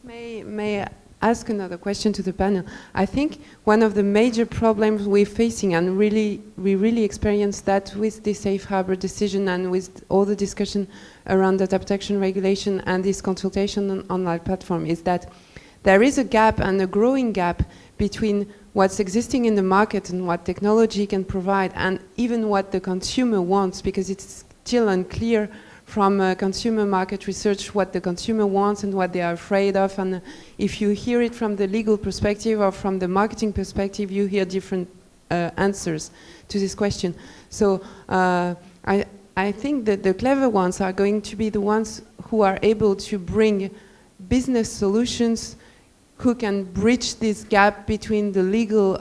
may ask another question to the panel. I think one of the major problems we're facing, and we really experience that with the safe harbor decision and with all the discussion around data protection regulation and this consultation on online platform, is that there is a gap, and a growing gap, between what's existing in the market and what technology can provide, and even what the consumer wants, because it's still unclear from consumer market research what the consumer wants and what they are afraid of. And if you hear it from the legal perspective or from the marketing perspective, you hear different answers to this question. So I think that the clever ones are going to be the ones who are able to bring business solutions, who can bridge this gap between the legal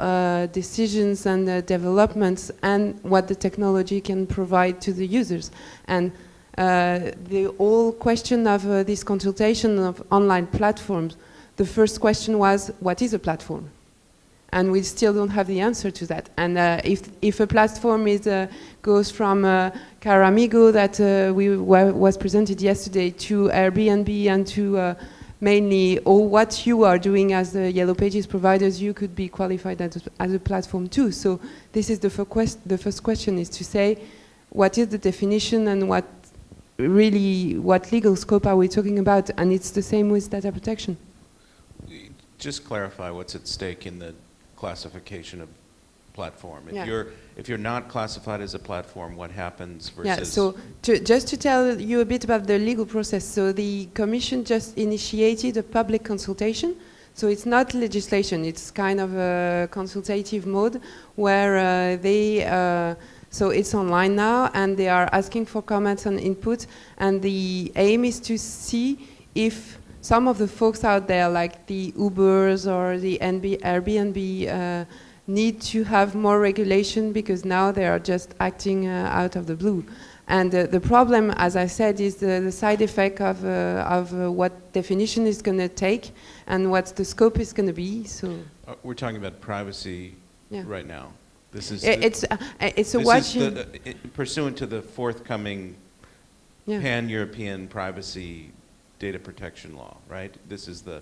decisions and the developments and what the technology can provide to the users. And the whole question of this consultation of online platforms, the first question was, what is a platform? And we still don't have the answer to that. And if a platform is, goes from Caramigo that was presented yesterday to Airbnb and to mainly what you are doing as the Yellow Pages providers, you could be qualified as a platform too. So this is the first question, is to say, what is the definition and what legal scope are we talking about? And it's the same with data protection. Just clarify what's at stake in the classification of platform. If you're not classified as a platform, what happens versus... Yeah, so just to tell you a bit about the legal process. So the Commission just initiated a public consultation. So it's not legislation, it's kind of a consultative mode where so it's online now, and they are asking for comments and input, and the aim is to see if some of the folks out there, like the Ubers or the Airbnb, need to have more regulation, because now they are just acting out of the blue. And the problem, as I said, is the side effect of what definition is going to take and what the scope is going to be. So we're talking about privacy right now. This is pursuant to the forthcoming pan-European privacy data protection law, right? This is the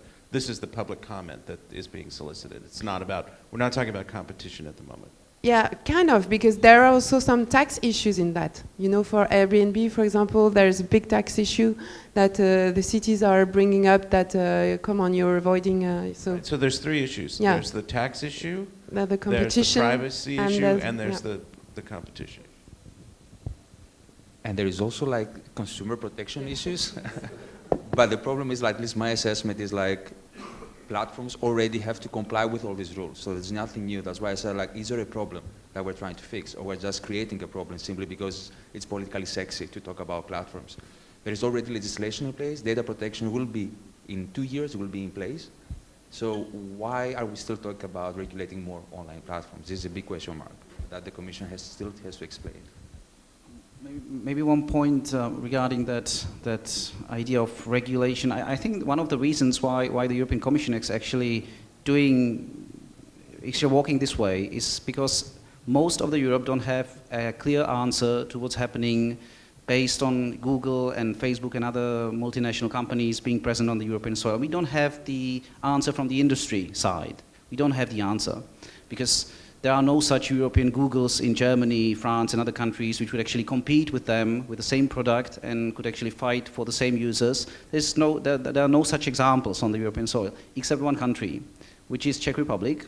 public comment that is being solicited. It's not about, we're not talking about competition at the moment. Yeah, kind of, because there are also some tax issues in that. You know, for Airbnb, for example, there's a big tax issue that the cities are bringing up that, come on, you're avoiding... So there's three issues. Yeah. There's the tax issue, the competition, there's the privacy issue, and there's the competition. And there is also like consumer protection issues. But the problem is, like, at least my assessment is like, platforms already have to comply with all these rules, so there's nothing new. That's why I said, like, is there a problem that we're trying to fix, or we're just creating a problem simply because it's politically sexy to talk about platforms? There is already legislation in place. Data protection will be, in 2 years, will be in place. So why are we still talking about regulating more online platforms? This is a big question mark that the Commission still has to explain. Maybe one point regarding that idea of regulation. I think one of the reasons why the European Commission is actually walking this way is because most of the Europe don't have a clear answer to what's happening based on Google and Facebook and other multinational companies being present on the European soil. We don't have the answer from the industry side. We don't have the answer because there are no such European Googles in Germany, France, and other countries which would actually compete with them with the same product and could actually fight for the same users. There are no such examples on the European soil, except one country, which is Czech Republic,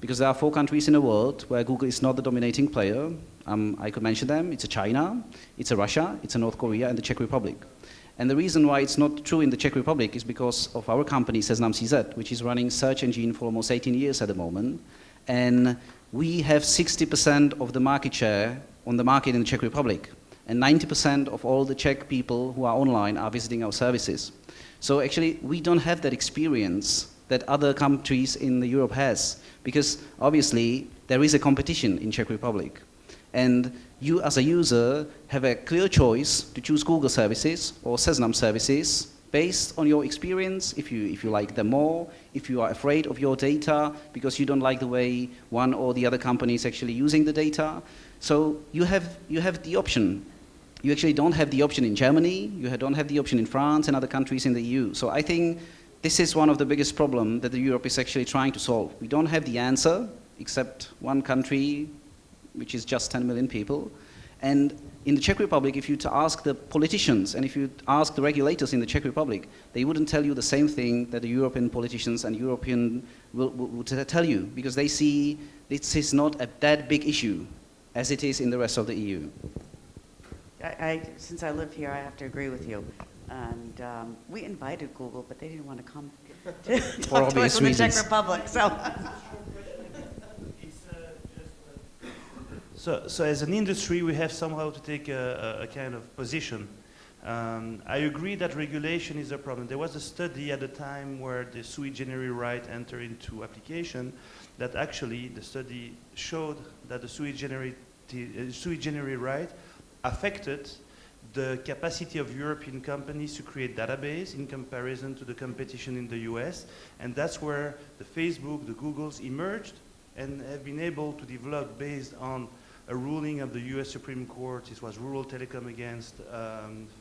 because there are 4 countries in the world where Google is not the dominating player. I could mention them. It's China, it's Russia, it's North Korea, and the Czech Republic. And the reason why it's not true in the Czech Republic is because of our company, Seznam CZ, which is running search engine for almost 18 years at the moment. And we have 60% of the market share on the market in the Czech Republic. And 90% of all the Czech people who are online are visiting our services. So actually, we don't have that experience that other countries in Europe has. Because obviously, there is a competition in Czech Republic. And you as a user have a clear choice to choose Google services or Seznam services based on your experience, if you like them more, if you are afraid of your data because you don't like the way one or the other company is actually using the data. So you have the option. You actually don't have the option in Germany, you don't have the option in France and other countries in the EU. So I think this is one of the biggest problems that Europe is actually trying to solve. We don't have the answer, except one country, which is just 10 million people. And in the Czech Republic, if you ask the politicians and if you ask the regulators in the Czech Republic, they wouldn't tell you the same thing that the European politicians and European would tell you, because they see this is not that big issue as it is in the rest of the EU. Since I live here, I have to agree with you. And we invited Google, but they didn't want to come to talk to us in the Czech Republic. So as an industry, we have somehow to take a kind of position. I agree that regulation is a problem. There was a study at the time where the sui generis right entered into application that actually the study showed that the sui generis right affected the capacity of European companies to create database in comparison to the competition in the US. And that's where the Facebook, the Googles emerged and have been able to develop based on a ruling of the US Supreme Court. This was Rural Telecom against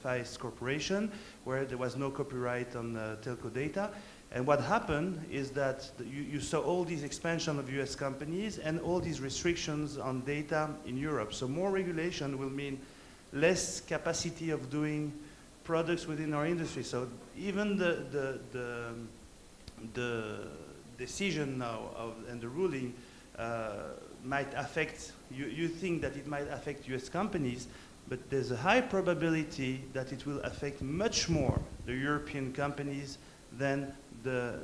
FICE Corporation, where there was no copyright on telco data. And what happened is that you saw all these expansion of US companies and all these restrictions on data in Europe. So more regulation will mean less capacity of doing products within our industry. So even the decision now and the ruling might affect, you think that it might affect US companies, but there's a high probability that it will affect much more the European companies than the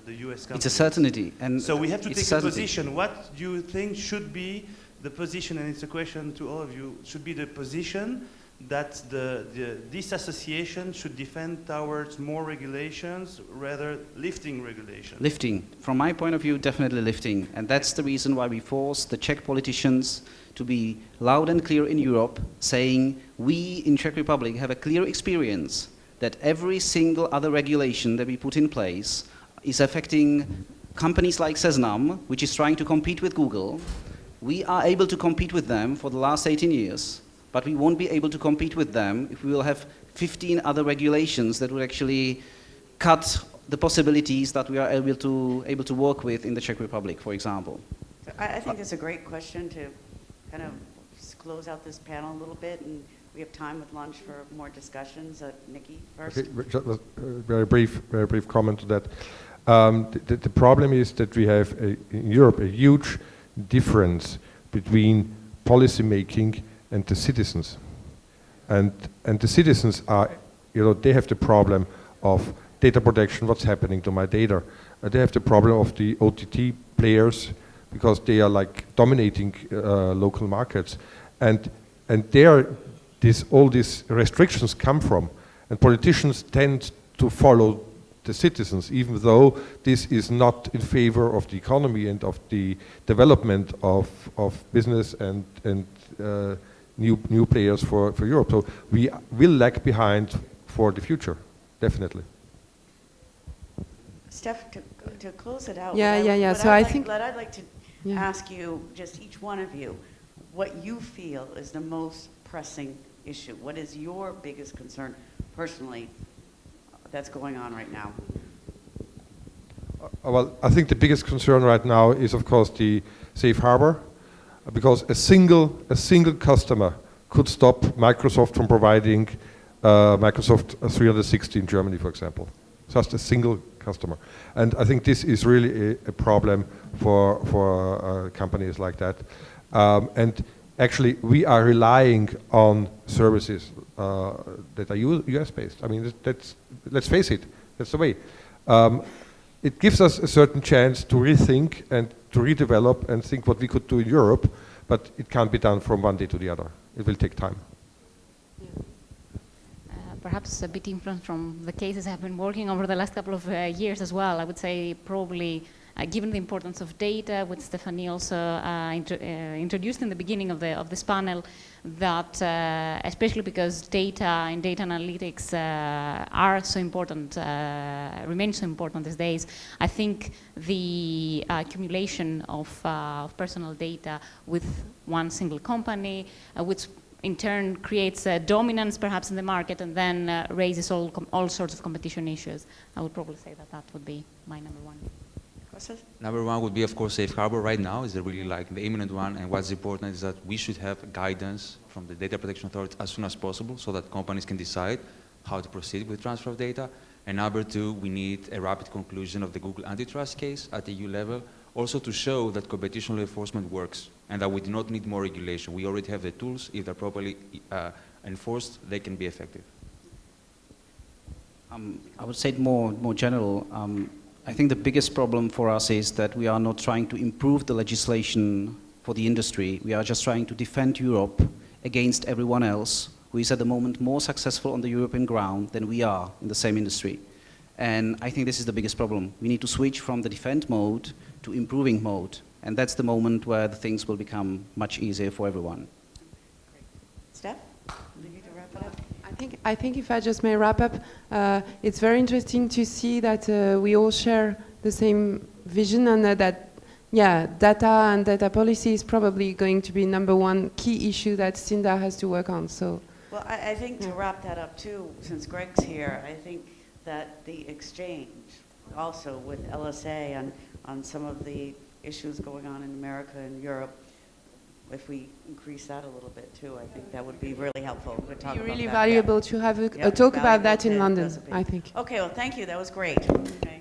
US companies. It's a certainty. And so we have to take a certainty. position. What do you think should be the position, and it's a question to all of you, should be the position that this association should defend towards more regulations, rather lifting regulations? Lifting. From my point of view, definitely lifting. And that's the reason why we force the Czech politicians to be loud and clear in Europe, saying we in Czech Republic have a clear experience that every single other regulation that we put in place is affecting companies like Seznam, which is trying to compete with Google. We are able to compete with them for the last 18 years, but we won't be able to compete with them if we will have 15 other regulations that would actually cut the possibilities that we are able to work with in the Czech Republic, for example. So I think that's a great question to kind of close out this panel a little bit, and we have time with lunch for more discussions. Nikki, first. Okay, just a very brief comment to that. The problem is that we have in Europe a huge difference between policy making and the citizens, and the citizens are, they have the problem of data protection. What's happening to my data? They have the problem of the OTT players because they are like dominating local markets, and there all these restrictions come from, and politicians tend to follow the citizens, even though this is not in favor of the economy and of the development of business and new players for Europe. So we will lag behind for the future, definitely. Steph, to close it out, Yeah. So I think I'd like to ask you, just each one of you, what you feel is the most pressing issue. What is your biggest concern personally that's going on right now? Well, I think the biggest concern right now is, of course, the safe harbor, because a single customer could stop Microsoft from providing Microsoft 360 in Germany, for example. Just a single customer. And I think this is really a problem for companies like that. And actually, we are relying on services that are US-based. I mean, let's face it, that's the way. It gives us a certain chance to rethink and to redevelop and think what we could do in Europe, but it can't be done from one day to the other. It will take time. Perhaps a bit influenced from the cases I've been working over the last couple of years as well. I would say probably, given the importance of data, which Stephanie also introduced in the beginning of this panel, that especially because data and data analytics are so important, remain so important these days, I think the accumulation of personal data with one single company, which in turn creates a dominance perhaps in the market and then raises all sorts of competition issues. I would probably say that that would be my number one. Number one would be, of course, safe harbor right now is really like the imminent one, and what's important is that we should have guidance from the Data Protection Authority as soon as possible so that companies can decide how to proceed with transfer of data. And number two, we need a rapid conclusion of the Google antitrust case at EU level, also to show that competition law enforcement works and that we do not need more regulation. We already have the tools. If they're properly enforced, they can be effective. I would say it more general. I think the biggest problem for us is that we are not trying to improve the legislation for the industry. We are just trying to defend Europe against everyone else who is at the moment more successful on the European ground than we are in the same industry. And I think this is the biggest problem. We need to switch from the defend mode to improving mode. And that's the moment where the things will become much easier for everyone. Steph, do you need to wrap it up? I think if I just may wrap up, it's very interesting to see that we all share the same vision and that, yeah, data and data policy is probably going to be number one key issue that CINDA has to work on. So, well, I think to wrap that up too, since Greg's here, I think that the exchange also with LSA on some of the issues going on in America and Europe, if we increase that a little bit too, I think that would be really helpful. We'll talk about really that, valuable to have a talk about that in London, I think. Okay, well, thank you. That was great. Okay.